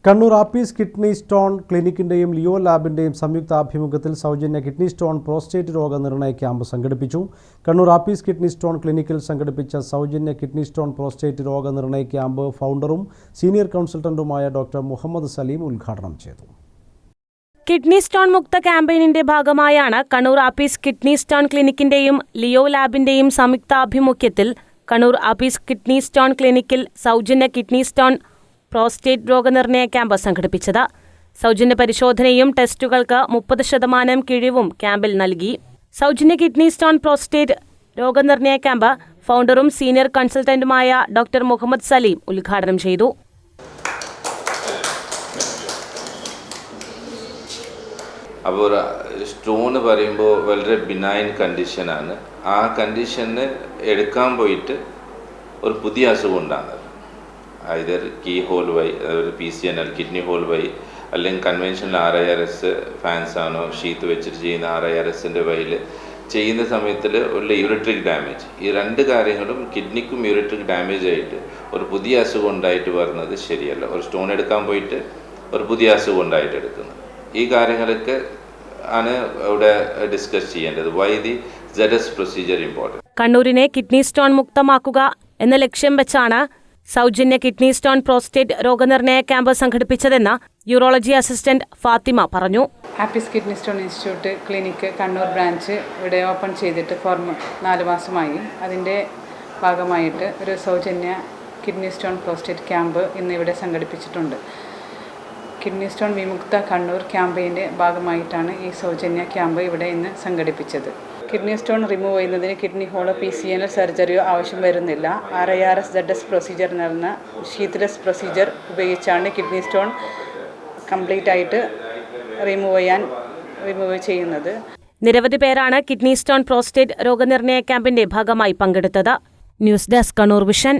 Kannur Apees kidney stone ക്ലിനിക്കിന്റെയും Leo ലാബിന്റെയും സംയുക്താഭിമുഖ്യത്തിൽ സൗജന്യ കിഡ്നി സ്റ്റോൺ പ്രോസ്റ്റേറ്റ് രോഗനിർണയ ക്യാമ്പ് സംഘടിപ്പിച്ചു. കണ്ണൂർ ആപ്പീസ് കിഡ്നി സ്റ്റോൺ ക്ലിനിക്കിൽ സംഘടിപ്പിച്ച സൗജന്യ കിഡ്നി സ്റ്റോൺ പ്രോസ്റ്റേറ്റ് രോഗനിർണയ ക്യാമ്പ് ഫൗണ്ടറും സീനിയർ കൺസൾട്ടന്റുമായ ഡോക്ടർ മുഹമ്മദ് സലീം ഉദ്ഘാടനം ചെയ്തു. കിഡ്നി സ്റ്റോൺ മുക്ത ക്യാമ്പയിനിന്റെ ഭാഗമായാണ് കണ്ണൂർ ആപ്പീസ് കിഡ്നി സ്റ്റോൺ ക്ലിനിക്കിന്റെയും ലിയോ ലാബിന്റെയും സംയുക്താഭിമുഖ്യത്തിൽ കണ്ണൂർ ആപ്പീസ് കിഡ്നി സ്റ്റോൺ ക്ലിനിക്കിൽ സൗജന്യ കിഡ്നി സ്റ്റോൺ പ്രോസ്റ്റേറ്റ് രോഗനിർണയ ക്യാമ്പ് സംഘടിപ്പിച്ചത്. സൗജന്യ പരിശോധനയും ടെസ്റ്റുകൾക്ക് 30% കിഴിവും ക്യാമ്പിൽ നൽകി. സൗജന്യ കിഡ്നി സ്റ്റോൺ പ്രോസ്റ്റേറ്റ് രോഗനിർണയ ക്യാമ്പ് ഫൗണ്ടറും സീനിയർ കൺസൾട്ടന്റുമായ ഡോക്ടർ മുഹമ്മദ് സലീം ഉദ്ഘാടനം ചെയ്തു. അപ്പോൾ സ്റ്റോൺ പറയുമ്പോൾ വളരെ ബിനൈൻ കണ്ടീഷനാണ്. ആ കണ്ടീഷന് എടുക്കാൻ പോയിട്ട് ഒരു പുതിയ അസുഖം ഉണ്ടാകുന്നത് ഐദർ കീ ഹോൾ വഴി, അതായത് PCNL കിഡ്നി ഹോൾ വഴി, അല്ലെങ്കിൽ കൺവെൻഷണൽ RIRS ഫാൻസ് ആണോ ഷീത്ത് വെച്ചിട്ട് ചെയ്യുന്ന RIRSൻ്റെ വഴിയിൽ ചെയ്യുന്ന സമയത്തിൽ ഉള്ള യൂറിട്രിക് ഡാമേജ്, ഈ രണ്ട് കാര്യങ്ങളും കിഡ്നിക്കും യൂറിട്രിക് ഡാമേജ് ആയിട്ട് ഒരു പുതിയ അസുഖം ഉണ്ടായിട്ട് വരുന്നത് ശരിയല്ല. ഒരു സ്റ്റോൺ എടുക്കാൻ പോയിട്ട് ഒരു പുതിയ അസുഖം ഉണ്ടായിട്ട് എടുക്കുന്നത്, ഈ കാര്യങ്ങളൊക്കെ ആണ് ഇവിടെ ഡിസ്കസ് ചെയ്യേണ്ടത്. Why the ZS procedure important. കണ്ണൂരിനെ കിഡ്നി സ്റ്റോൺ മുക്തമാക്കുക എന്ന ലക്ഷ്യം വെച്ചാണ് സൗജന്യ കിഡ്നി സ്റ്റോൺ പ്രോസ്റ്റേറ്റ് രോഗനിർണയ ക്യാമ്പ് സംഘടിപ്പിച്ചതെന്ന് യൂറോളജി അസിസ്റ്റന്റ് ഫാത്തിമ പറഞ്ഞു. Apees kidney stone institute clinic Kannur branch ഇവിടെ ഓപ്പൺ ചെയ്തിട്ട് 4 മാസമായി. അതിൻ്റെ ഭാഗമായിട്ട് ഒരു സൗജന്യ കിഡ്നി സ്റ്റോൺ പ്രോസ്റ്റേറ്റ് ക്യാമ്പ് ഇന്ന് ഇവിടെ സംഘടിപ്പിച്ചിട്ടുണ്ട്. കിഡ്നി സ്റ്റോൺ വിമുക്ത കണ്ണൂർ ക്യാമ്പയിൻ്റെ ഭാഗമായിട്ടാണ് ഈ സൗജന്യ ക്യാമ്പ് ഇവിടെ ഇന്ന് സംഘടിപ്പിച്ചത്. കിഡ്നി സ്റ്റോൺ റിമൂവ് ചെയ്യുന്നതിന് കിഡ്നി ഹോളോ PCNL സർജറിയോ ആവശ്യം വരുന്നില്ല. RIRS ZS പ്രൊസീജിയർ എന്ന ഷീത്ത്ലെസ് പ്രൊസീജിയർ ഉപയോഗിച്ചാണ് കിഡ്നി സ്റ്റോൺ കംപ്ലീറ്റ് ആയിട്ട് റിമൂവ് ചെയ്യുന്നത്. നിരവധി പേരാണ് കിഡ്നി സ്റ്റോൺ പ്രോസ്റ്റേറ്റ് രോഗനിർണയ ക്യാമ്പിന്റെ ഭാഗമായി പങ്കെടുത്തത്. News desk Kannur vision.